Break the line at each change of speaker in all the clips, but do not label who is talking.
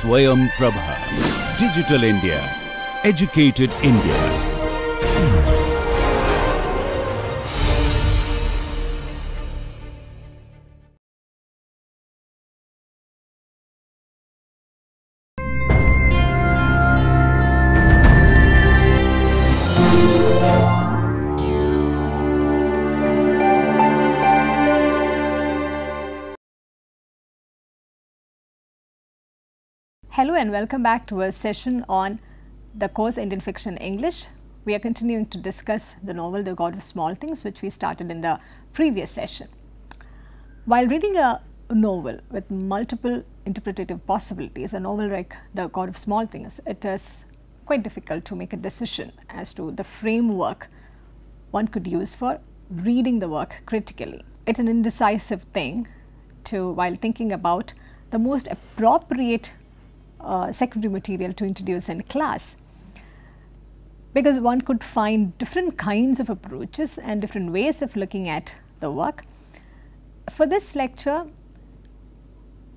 SwayamPrabha. Digital India. Educated India.
Hello and welcome back to a session on the course Indian Fiction English. We are continuing to discuss the novel The God of Small Things, which we started in the previous session. While reading a novel with multiple interpretative possibilities, a novel like The God of Small Things, it is quite difficult to make a decision as to the framework one could use for reading the work critically. It's an indecisive thing to, while thinking about the most appropriate secondary material to introduce in class, because one could find different kinds of approaches and different ways of looking at the work. For this lecture,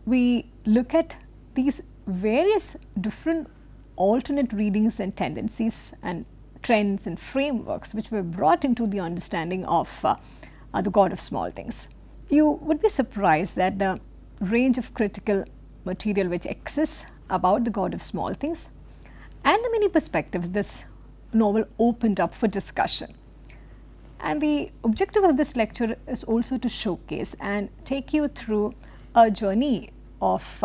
we look at these various different alternate readings and tendencies and trends and frameworks which were brought into the understanding of the God of Small Things. You would be surprised that the range of critical material which exists about the God of Small Things and the many perspectives this novel opened up for discussion. And the objective of this lecture is also to showcase and take you through a journey of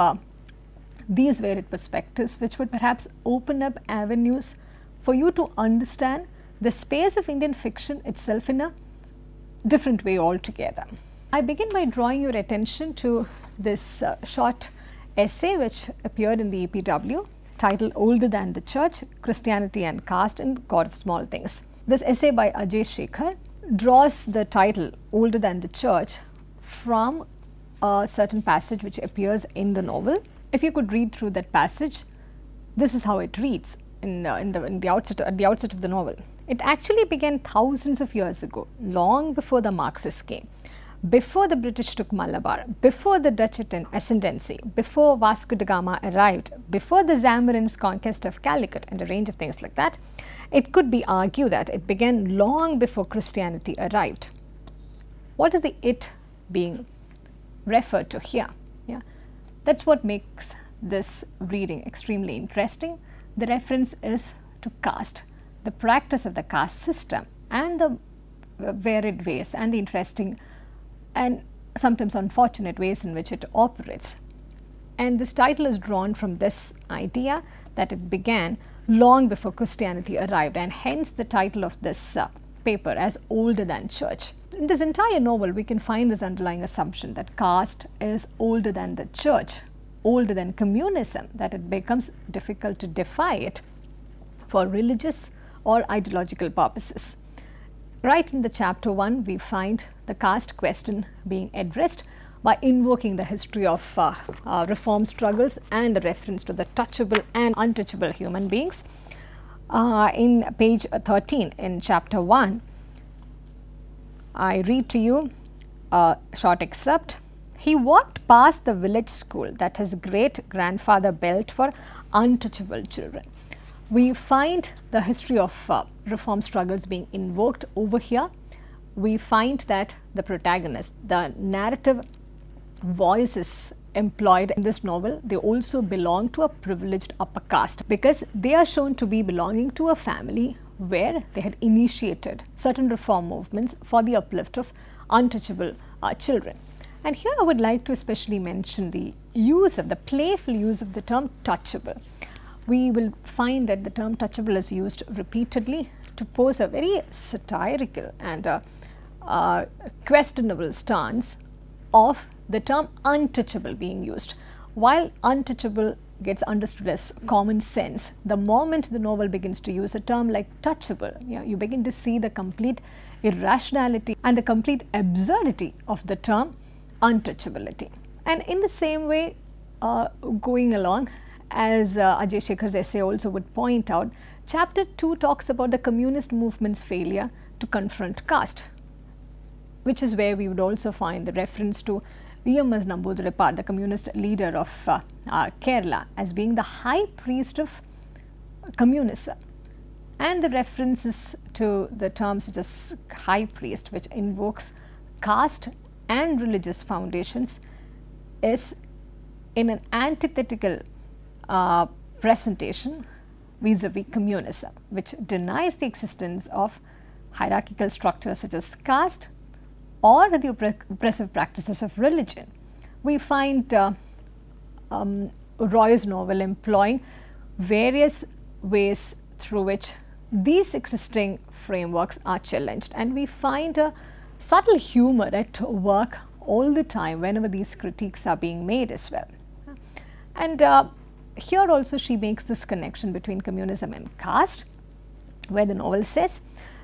these varied perspectives, which would perhaps open up avenues for you to understand the space of Indian fiction itself in a different way altogether. I begin by drawing your attention to this short essay which appeared in the EPW, titled Older Than the Church, Christianity and Caste in God of Small Things. This essay by Ajay Shekhar draws the title Older Than the Church from a certain passage which appears in the novel. If you could read through that passage, this is how it reads at the outset of the novel. It actually began thousands of years ago, long before the Marxists came, before the British took Malabar, before the Dutch ascendancy, before Vasco da Gama arrived, before the Zamorans' conquest of Calicut, and a range of things like that. It could be argued that it began long before Christianity arrived. What is the it being referred to here? Yeah, that's what makes this reading extremely interesting. The reference is to caste, the practice of the caste system, and the varied ways and the interesting and sometimes unfortunate ways in which it operates. And this title is drawn from this idea that it began long before Christianity arrived, and hence the title of this paper as Older Than Church. In this entire novel, we can find this underlying assumption that caste is older than the church, older than communism, that it becomes difficult to defy it for religious or ideological purposes. Right in the chapter 1, we find the caste question being addressed by invoking the history of reform struggles and a reference to the touchable and untouchable human beings. In page 13 in chapter 1, I read to you a short excerpt. He walked past the village school that his great-grandfather built for untouchable children. We find the history of reform struggles being invoked over here. We find that the protagonist, the narrative voices employed in this novel, they also belong to a privileged upper caste, because they are shown to be belonging to a family where they had initiated certain reform movements for the uplift of untouchable children. And here I would like to especially mention the playful use of the term touchable. We will find that the term touchable is used repeatedly to pose a very satirical and questionable stance of the term untouchable being used. While untouchable gets understood as common sense, the moment the novel begins to use a term like touchable, you begin to see the complete irrationality and the complete absurdity of the term untouchability. And in the same way, going along, as Ajay Shekhar's essay also would point out, chapter 2 talks about the communist movement's failure to confront caste, which is where we would also find the reference to E.M.S. Namboodiripad, the communist leader of Kerala, as being the high priest of communism. And the references to the terms such as high priest, which invokes caste and religious foundations, is in an antithetical presentation vis-a-vis communism, which denies the existence of hierarchical structures such as caste or the oppressive practices of religion. We find Roy's novel employing various ways through which these existing frameworks are challenged, and we find a subtle humor at work all the time whenever these critiques are being made as well. And here also she makes this connection between communism and caste, where the novel says,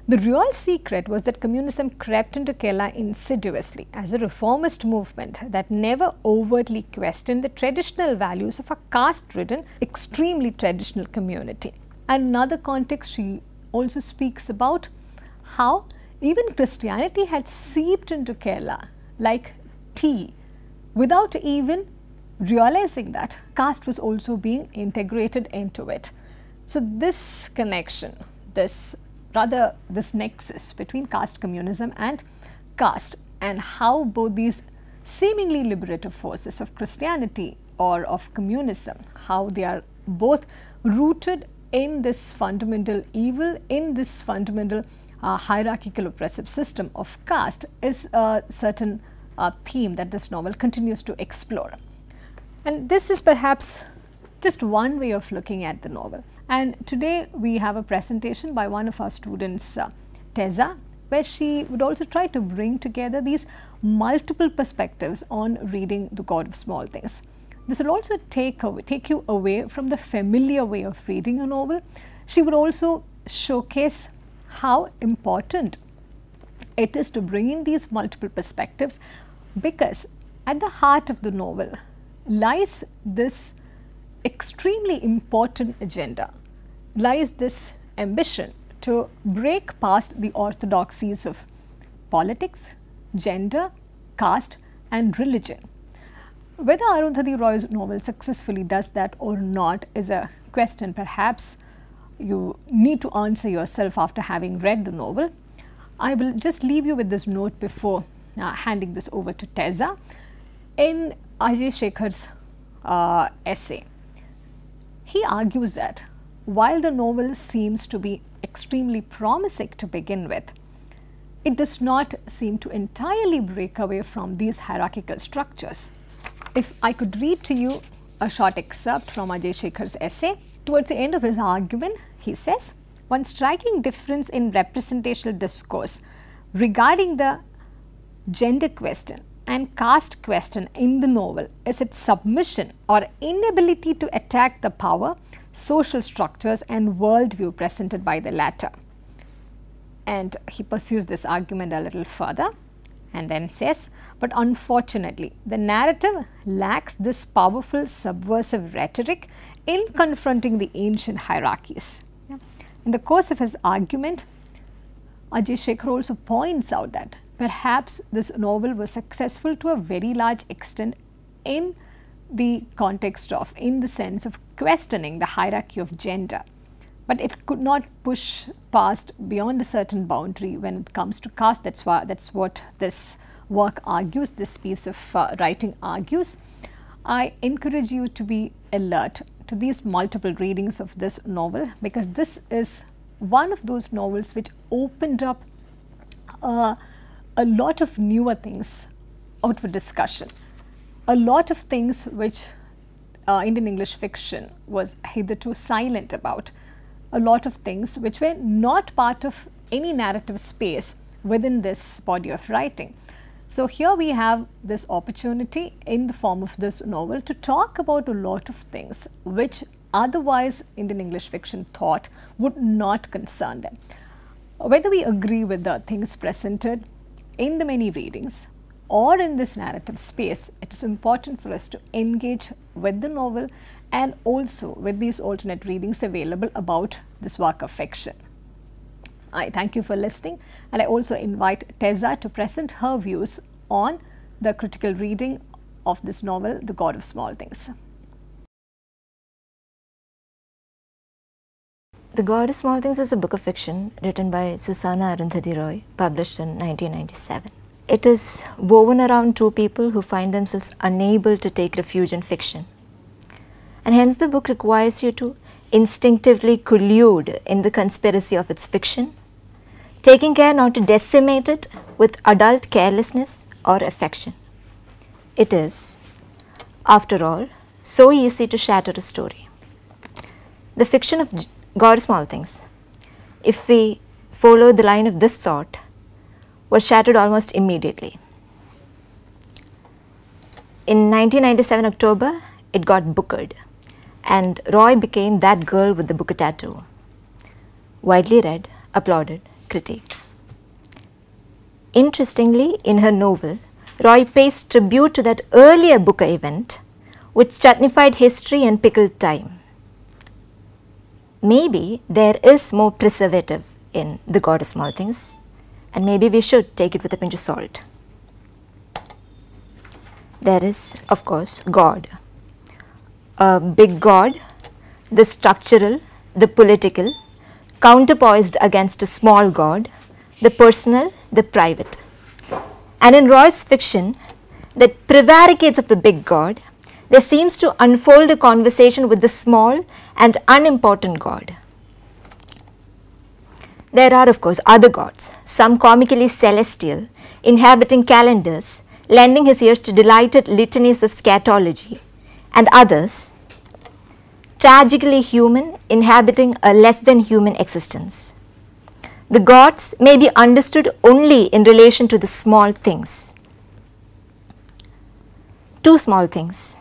the real secret was that communism crept into Kerala insidiously as a reformist movement that never overtly questioned the traditional values of a caste-ridden, extremely traditional community. Another context, she also speaks about how even Christianity had seeped into Kerala like tea, without even realizing that caste was also being integrated into it. So this connection, this nexus between caste communism and caste, and how both these seemingly liberative forces of Christianity or of communism, how they are both rooted in this fundamental evil, in this fundamental hierarchical oppressive system of caste, is a certain theme that this novel continues to explore. And this is perhaps just one way of looking at the novel. And today we have a presentation by one of our students, Teza, where she would also try to bring together these multiple perspectives on reading The God of Small Things. This will also take you away from the familiar way of reading a novel. She would also showcase how important it is to bring in these multiple perspectives, because at the heart of the novel lies this extremely important agenda, lies this ambition to break past the orthodoxies of politics, gender, caste and religion. Whether Arundhati Roy's novel successfully does that or not is a question perhaps you need to answer yourself after having read the novel. I will just leave you with this note before handing this over to Teza. In Ajay Shekhar's essay, he argues that while the novel seems to be extremely promising to begin with, it does not seem to entirely break away from these hierarchical structures. If I could read to you a short excerpt from Ajay Shekhar's essay, towards the end of his argument, he says, one striking difference in representational discourse regarding the gender question and caste question in the novel is its submission or inability to attack the power, social structures and worldview presented by the latter. And he pursues this argument a little further and then says, but unfortunately the narrative lacks this powerful subversive rhetoric in confronting the ancient hierarchies. In the course of his argument, Ajay Shekhar also points out that perhaps this novel was successful to a very large extent in the context of, in the sense of questioning the hierarchy of gender, but it could not push past beyond a certain boundary when it comes to caste. That's what this work argues, this piece of writing argues. I encourage you to be alert to these multiple readings of this novel, because this is one of those novels which opened up a lot of newer things out for discussion, a lot of things which Indian English fiction was hitherto silent about, a lot of things which were not part of any narrative space within this body of writing. So here we have this opportunity in the form of this novel to talk about a lot of things which otherwise Indian English fiction thought would not concern them. Whether we agree with the things presented in the many readings or in this narrative space, it is important for us to engage with the novel and also with these alternate readings available about this work of fiction. I thank you for listening, and I also invite Teza to present her views on the critical reading of this novel, The God of Small Things.
The God of Small Things is a book of fiction written by Susanna Arundhati Roy, published in 1997. It is woven around two people who find themselves unable to take refuge in fiction. And hence the book requires you to instinctively collude in the conspiracy of its fiction, taking care not to decimate it with adult carelessness or affection. It is, after all, so easy to shatter a story. The fiction of God of Small Things, if we follow the line of this thought, was shattered almost immediately. In 1997 October, it got bookered, and Roy became that girl with the Booker tattoo. Widely read, applauded, critiqued. Interestingly, in her novel, Roy pays tribute to that earlier Booker event, which chutneyfied history and pickled time. Maybe there is more preservative in The God of Small Things, and maybe we should take it with a pinch of salt. There is, of course, God. A big God, the structural, the political, counterpoised against a small God, the personal, the private. And in Roy's fiction that prevaricates of the big God, there seems to unfold a conversation with the small and unimportant God. There are, of course, other gods, some comically celestial, inhabiting calendars, lending his ears to delighted litanies of scatology, and others, tragically human, inhabiting a less than human existence. The gods may be understood only in relation to the small things. Two small things,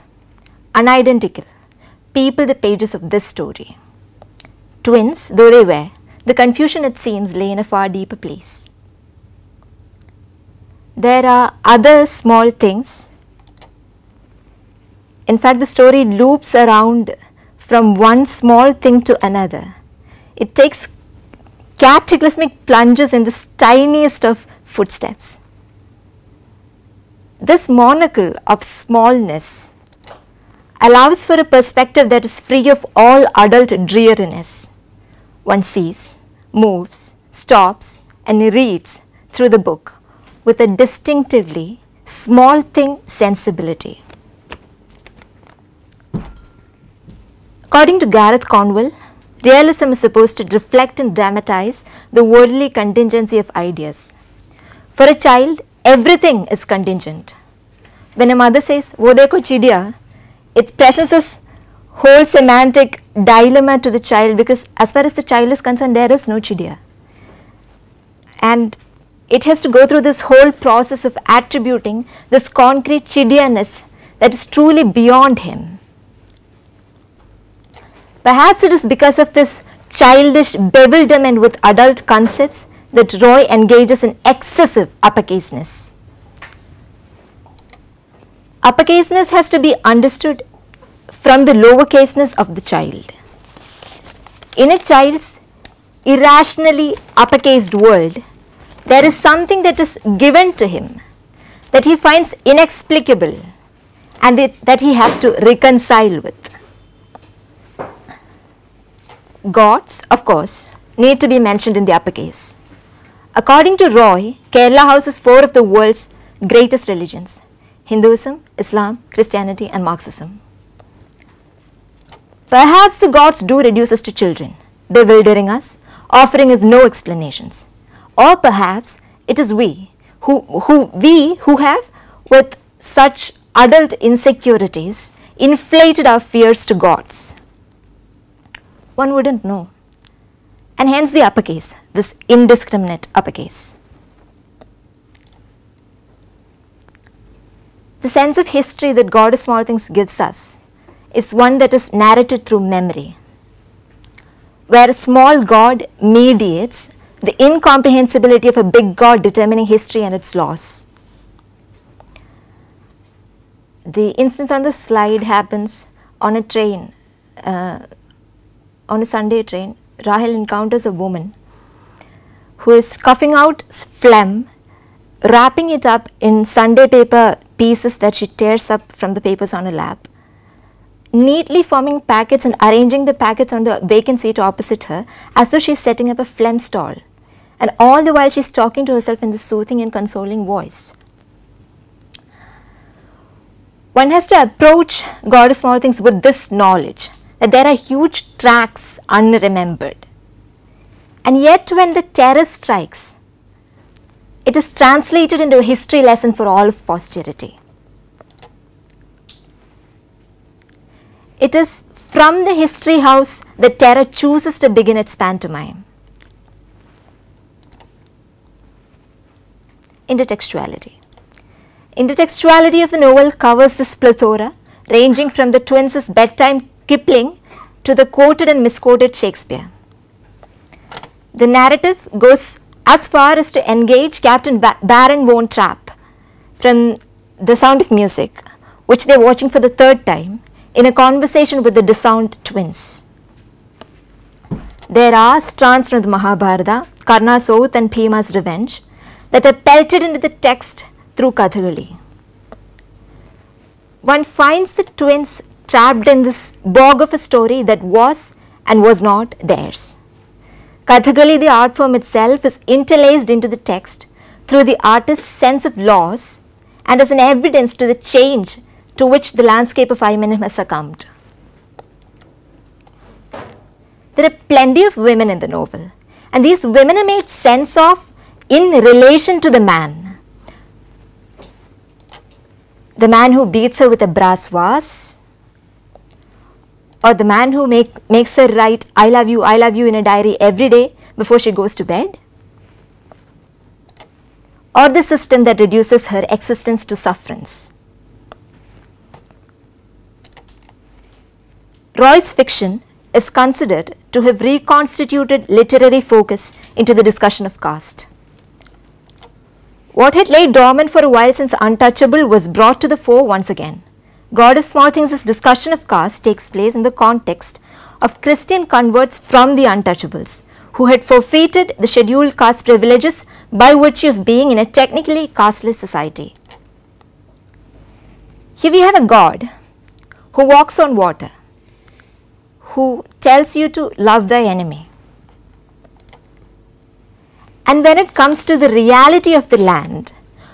unidentical, people the pages of this story. Twins though they were, the confusion it seems lay in a far deeper place. There are other small things. In fact, the story loops around from one small thing to another. It takes cataclysmic plunges in the tiniest of footsteps. This monocle of smallness allows for a perspective that is free of all adult dreariness. One sees, moves, stops, and reads through the book with a distinctively small thing sensibility. According to Gareth Cornwell, realism is supposed to reflect and dramatize the worldly contingency of ideas. For a child, everything is contingent. When a mother says, "Wo dekho chidiya," it presses whole semantic dilemma to the child, because as far as the child is concerned, there is no chidiya. And it has to go through this whole process of attributing this concrete chidiyaness that is truly beyond him. Perhaps it is because of this childish bewilderment with adult concepts that Roy engages in excessive uppercaseness. Uppercaseness has to be understood from the lowercaseness of the child. In a child's irrationally uppercased world, there is something that is given to him that he finds inexplicable and that he has to reconcile with. Gods, of course, need to be mentioned in the uppercase. According to Roy, Kerala houses four of the world's greatest religions: Hinduism, Islam, Christianity, and Marxism. Perhaps the gods do reduce us to children, bewildering us, offering us no explanations. Or perhaps it is we who have, with such adult insecurities, inflated our fears to gods. One wouldn't know. And hence the uppercase, this indiscriminate uppercase. The sense of history that God of Small Things gives us is one that is narrated through memory, where a small God mediates the incomprehensibility of a big God determining history and its laws. The instance on the slide happens on a train, on a Sunday train. Rahel encounters a woman who is coughing out phlegm, wrapping it up in Sunday paper pieces that she tears up from the papers on her lap, neatly forming packets and arranging the packets on the vacant seat opposite her as though she is setting up a phlegm stall. And all the while she is talking to herself in this soothing and consoling voice. One has to approach God of Small Things with this knowledge that there are huge tracks unremembered. And yet when the terror strikes, it is translated into a history lesson for all of posterity. It is from the history house that terror chooses to begin its pantomime. Intertextuality. Intertextuality of the novel covers this plethora, ranging from the twins' bedtime Kipling to the quoted and misquoted Shakespeare. The narrative goes as far as to engage Captain Baron Von Trapp from The Sound of Music, which they are watching for the third time, in a conversation with the disowned twins. There are strands from the Mahabharata, Karna's oath and Bhima's revenge, that are pelted into the text through Kathakali. One finds the twins trapped in this bog of a story that was and was not theirs. Kathakali, the art form itself, is interlaced into the text through the artist's sense of loss and as an evidence to the change to which the landscape of Aymanim has succumbed. There are plenty of women in the novel, and these women are made sense of in relation to the man. The man who beats her with a brass vase, or the man who makes her write I love you in a diary every day before she goes to bed, or the system that reduces her existence to sufferance. Roy's fiction is considered to have reconstituted literary focus into the discussion of caste. What had laid dormant for a while since Untouchable was brought to the fore once again. God of Small Things' discussion of caste takes place in the context of Christian converts from the Untouchables, who had forfeited the scheduled caste privileges by virtue of being in a technically casteless society. Here we have a God who walks on water, who tells you to love thy enemy. And when it comes to the reality of the land,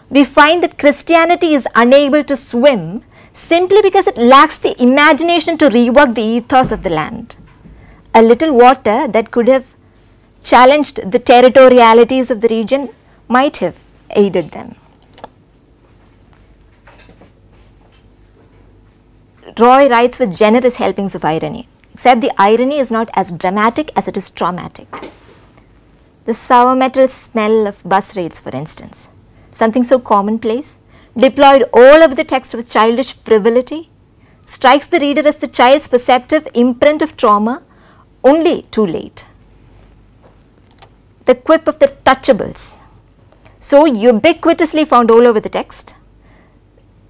we find that Christianity is unable to swim simply because it lacks the imagination to rework the ethos of the land. A little water that could have challenged the territorialities of the region might have aided them. Roy writes with generous helpings of irony, except the irony is not as dramatic as it is traumatic. The sour metal smell of bus rails, for instance, something so commonplace, deployed all over the text with childish frivolity, strikes the reader as the child's perceptive imprint of trauma only too late. The quip of the touchables, so ubiquitously found all over the text,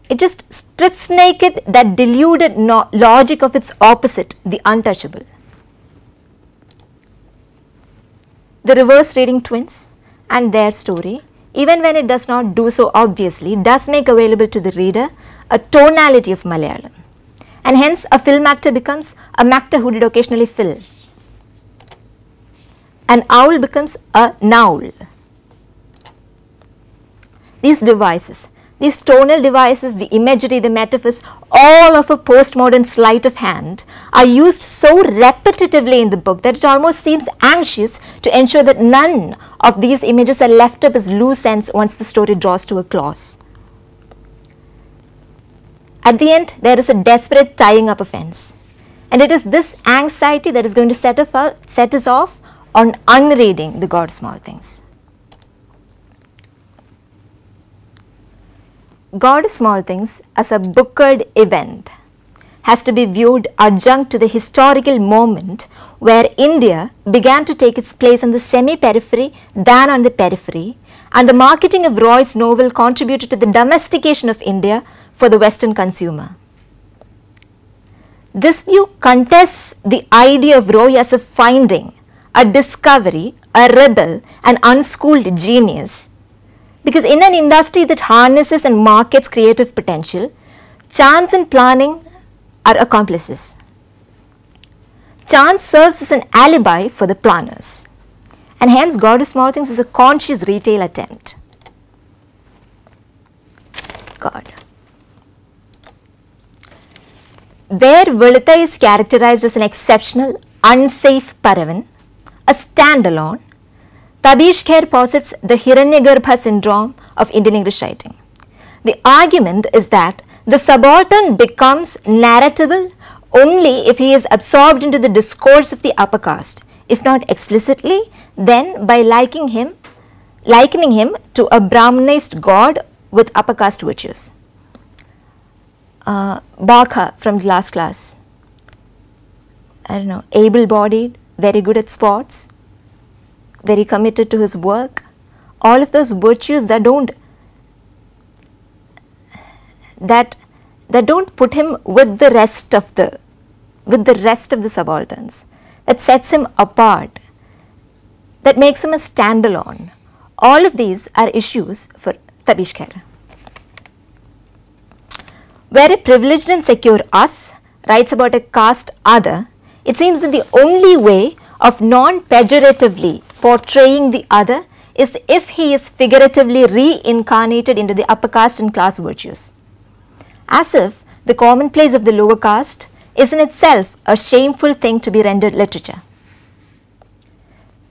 it just strips naked that deluded logic of its opposite, the untouchable. The reverse reading twins and their story, even when it does not do so obviously, does make available to the reader a tonality of Malayalam, and hence a film actor becomes a mactor who did occasionally fill. An owl becomes a nowl. These devices, these tonal devices, the imagery, the metaphors, all of a postmodern sleight of hand are used so repetitively in the book that it almost seems anxious to ensure that none of these images are left up as loose ends once the story draws to a close. At the end, there is a desperate tying up of ends, and it is this anxiety that is going to set us off on unreading The God of Small Things. God of Small Things as a bookered event has to be viewed adjunct to the historical moment where India began to take its place on the semi-periphery than on the periphery, and the marketing of Roy's novel contributed to the domestication of India for the Western consumer. This view contests the idea of Roy as a finding, a discovery, a rebel, an unschooled genius, Because in an industry that harnesses and markets creative potential, chance and planning are accomplices. Chance serves as an alibi for the planners, and hence God of Small Things is a conscious retail attempt. God. Where Vilitha is characterized as an exceptional, unsafe paravan, a standalone, Tabish Khair posits the Hiranyagarbha syndrome of Indian English writing. The argument is that the subaltern becomes narratable only if he is absorbed into the discourse of the upper caste, if not explicitly, then by likening him to a Brahmanized god with upper caste virtues. Baka from the last class, I don't know, able-bodied, very good at sports, very committed to his work, all of those virtues that don't put him with the rest of the subalterns, that sets him apart, that makes him a standalone. All of these are issues for Tabish Khair. Where a privileged and secure us writes about a caste other, it seems that the only way of non-pejoratively portraying the other is if he is figuratively reincarnated into the upper caste and class virtues. As if the commonplace of the lower caste is in itself a shameful thing to be rendered literature.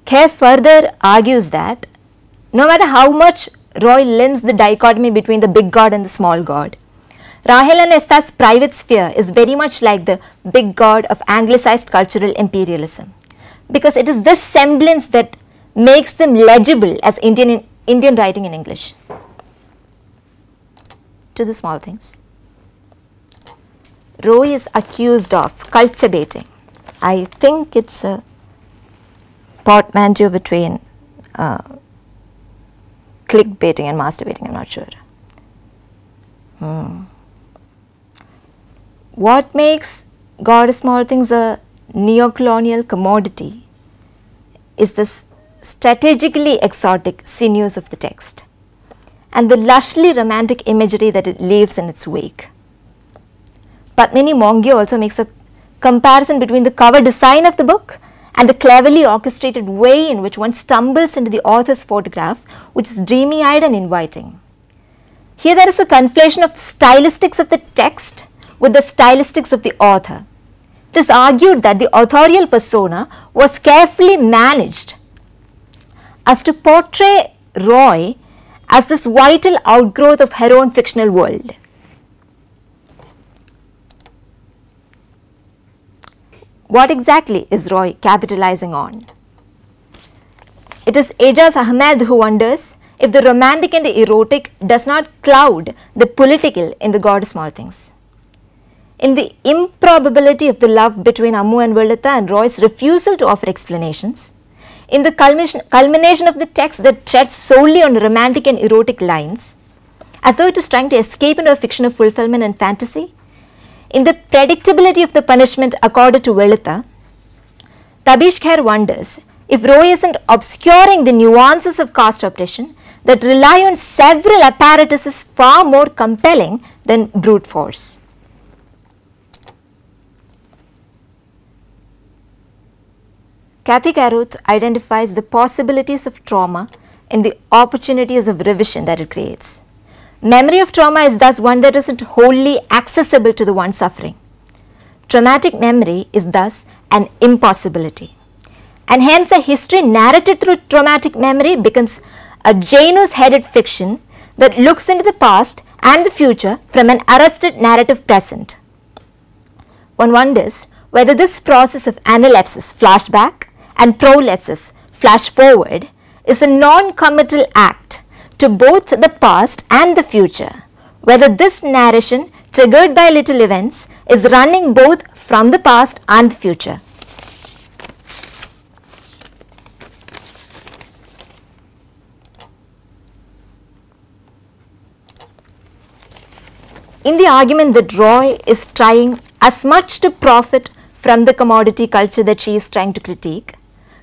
Khair further argues that no matter how much Roy limns the dichotomy between the big god and the small god, Rahel and Estha's private sphere is very much like the big god of anglicized cultural imperialism, because it is this semblance that makes them legible as Indian writing in English. To the small things. Roy is accused of culture baiting. I think it's a portmanteau between clickbaiting and masturbating, I'm not sure. What makes God of Small Things a neo-colonial commodity is this strategically exotic sinews of the text and the lushly romantic imagery that it leaves in its wake. Padmini Mongia also makes a comparison between the cover design of the book and the cleverly orchestrated way in which one stumbles into the author's photograph, which is dreamy-eyed and inviting. Here there is a conflation of the stylistics of the text with the stylistics of the author. It is argued that the authorial persona was carefully managed as to portray Roy as this vital outgrowth of her own fictional world. What exactly is Roy capitalizing on? It is Ejaz Ahmed who wonders if the romantic and the erotic does not cloud the political in the God of Small Things. In the improbability of the love between Ammu and Vilitha and Roy's refusal to offer explanations, in the culmination of the text that treads solely on romantic and erotic lines, as though it is trying to escape into a fiction of fulfillment and fantasy, in the predictability of the punishment accorded to Vilitha, Tabish Khair wonders if Roy isn't obscuring the nuances of caste oppression that rely on several apparatuses far more compelling than brute force. Kathy Caruth identifies the possibilities of trauma and the opportunities of revision that it creates. Memory of trauma is thus one that isn't wholly accessible to the one suffering. Traumatic memory is thus an impossibility. And hence a history narrated through traumatic memory becomes a Janus-headed fiction that looks into the past and the future from an arrested narrative present. One wonders whether this process of analepsis, flashback, and prolepsis, flash forward, is a non-committal act to both the past and the future, whether this narration triggered by little events is running both from the past and the future. In the argument that Roy is trying as much to profit from the commodity culture that she is trying to critique,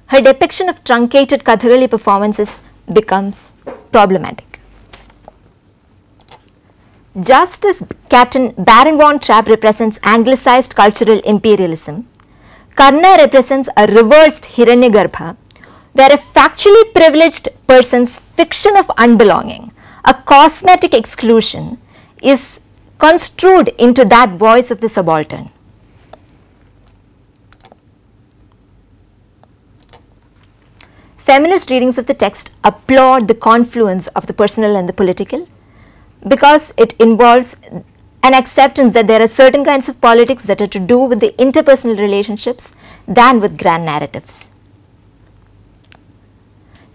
her depiction of truncated Kathakali performances becomes problematic. Just as Captain Baron von Trapp represents anglicized cultural imperialism, Karna represents a reversed Hiranyagarbha, where a factually privileged person's fiction of unbelonging, a cosmetic exclusion, is construed into that voice of the subaltern. Feminist readings of the text applaud the confluence of the personal and the political, because it involves an acceptance that there are certain kinds of politics that are to do with the interpersonal relationships than with grand narratives.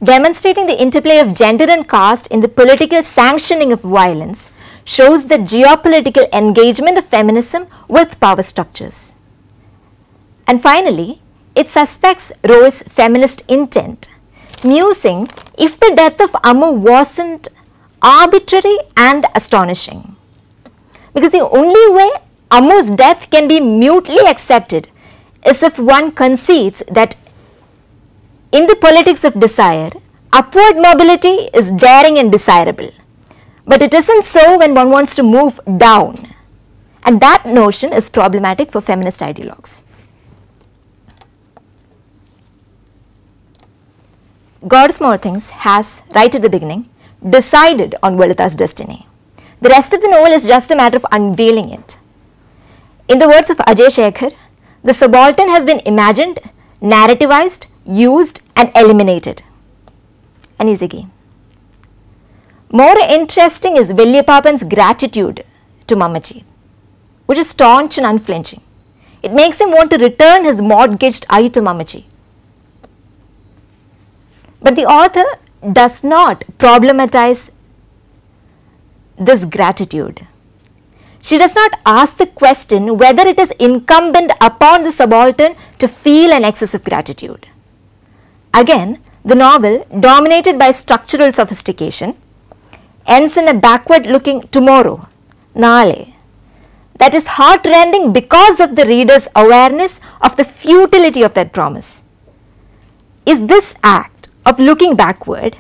Demonstrating the interplay of gender and caste in the political sanctioning of violence shows the geopolitical engagement of feminism with power structures. And finally, it suspects Roy's feminist intent, musing if the death of Ammu wasn't arbitrary and astonishing. Because the only way Ammu's death can be mutely accepted is if one concedes that in the politics of desire, upward mobility is daring and desirable. But it isn't so when one wants to move down. And that notion is problematic for feminist ideologues. God of Small Things has, right at the beginning, decided on Valita's destiny. The rest of the novel is just a matter of unveiling it. In the words of Ajay Shekhar, the subaltern has been imagined, narrativized, used and eliminated. And he's again. More interesting is Vellyapapan's gratitude to Mamaji, which is staunch and unflinching. It makes him want to return his mortgaged eye to Mamaji. But the author does not problematize this gratitude. She does not ask the question whether it is incumbent upon the subaltern to feel an excess of gratitude. Again, the novel, dominated by structural sophistication, ends in a backward-looking tomorrow, Nale, that is heart-rending because of the reader's awareness of the futility of that promise. Is this act of looking backward,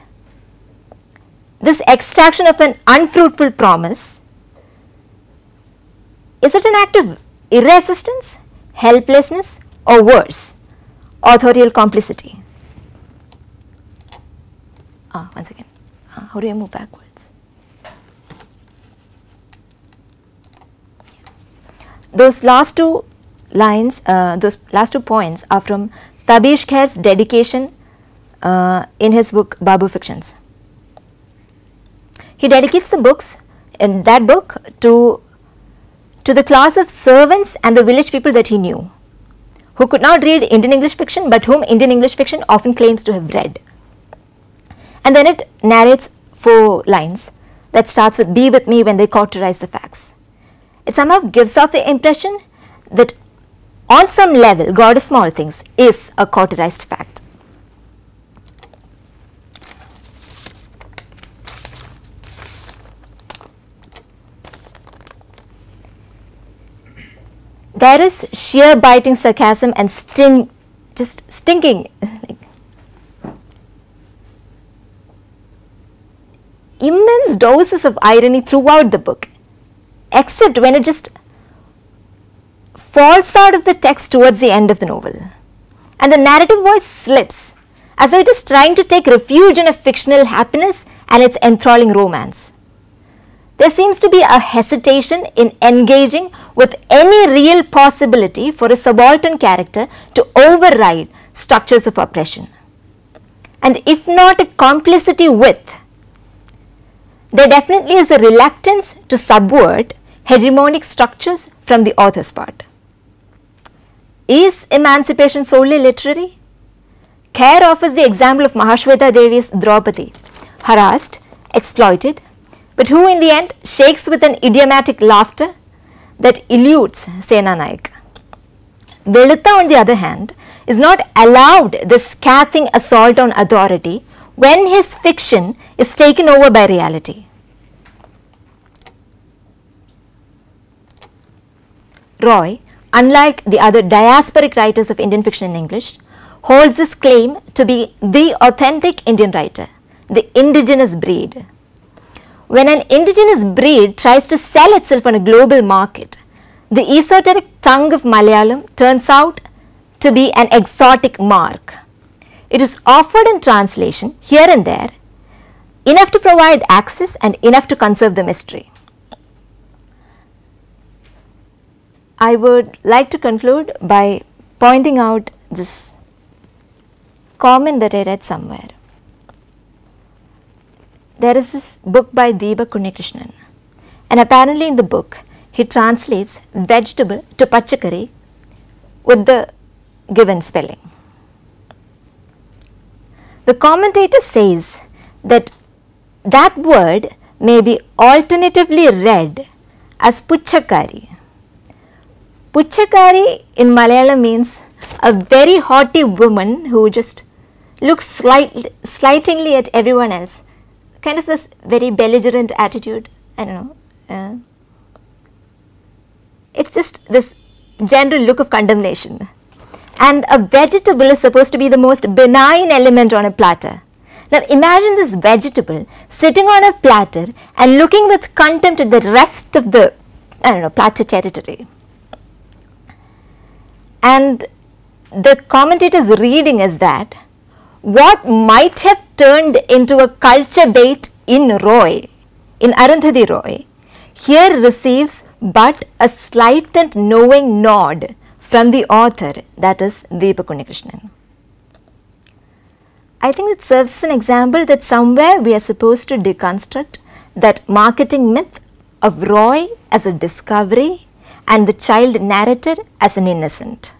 this extraction of an unfruitful promise, is it an act of irresistance, helplessness, or worse, authorial complicity? Once again, how do I move backwards? Those last two lines, those last 2 points are from Tabish Khair's dedication in his book Babu Fictions. He dedicates the books in that book to the class of servants and the village people that he knew, who could not read Indian English fiction but whom Indian English fiction often claims to have read. And then it narrates 4 lines that starts with "Be with me when they cauterize the facts." It somehow gives off the impression that on some level God of Small Things is a cauterized fact. There is sheer biting sarcasm and just stinking, immense doses of irony throughout the book, except when it just falls out of the text towards the end of the novel, and the narrative voice slips as though it is trying to take refuge in a fictional happiness and its enthralling romance. There seems to be a hesitation in engaging with any real possibility for a subaltern character to override structures of oppression. And if not a complicity with, there definitely is a reluctance to subvert hegemonic structures from the author's part. Is emancipation solely literary? Khair offers the example of Mahashweta Devi's Draupadi, harassed, exploited, but who in the end shakes with an idiomatic laughter that eludes Senanaik. Velutha, on the other hand, is not allowed this scathing assault on authority when his fiction is taken over by reality. Roy, unlike the other diasporic writers of Indian fiction in English, holds this claim to be the authentic Indian writer, the indigenous breed. When an indigenous breed tries to sell itself on a global market, the esoteric tongue of Malayalam turns out to be an exotic mark. It is offered in translation here and there, enough to provide access and enough to conserve the mystery. I would like to conclude by pointing out this comment that I read somewhere. There is this book by Deepak Kunyakrishnan, and apparently in the book he translates vegetable to pachakari with the given spelling. The commentator says that that word may be alternatively read as puchakari. Puchakari in Malayalam means a very haughty woman who just looks slightingly at everyone else. Kind of this very belligerent attitude, I don't know. It's just this general look of condemnation. And a vegetable is supposed to be the most benign element on a platter. Now imagine this vegetable sitting on a platter and looking with contempt at the rest of the, platter territory. And the commentator's reading is that what might have turned into a culture bait in Roy, in Arundhati Roy, here receives but a slight and knowing nod from the author, that is Deepak Kunyakrishnan. I think it serves as an example that somewhere we are supposed to deconstruct that marketing myth of Roy as a discovery and the child narrator as an innocent.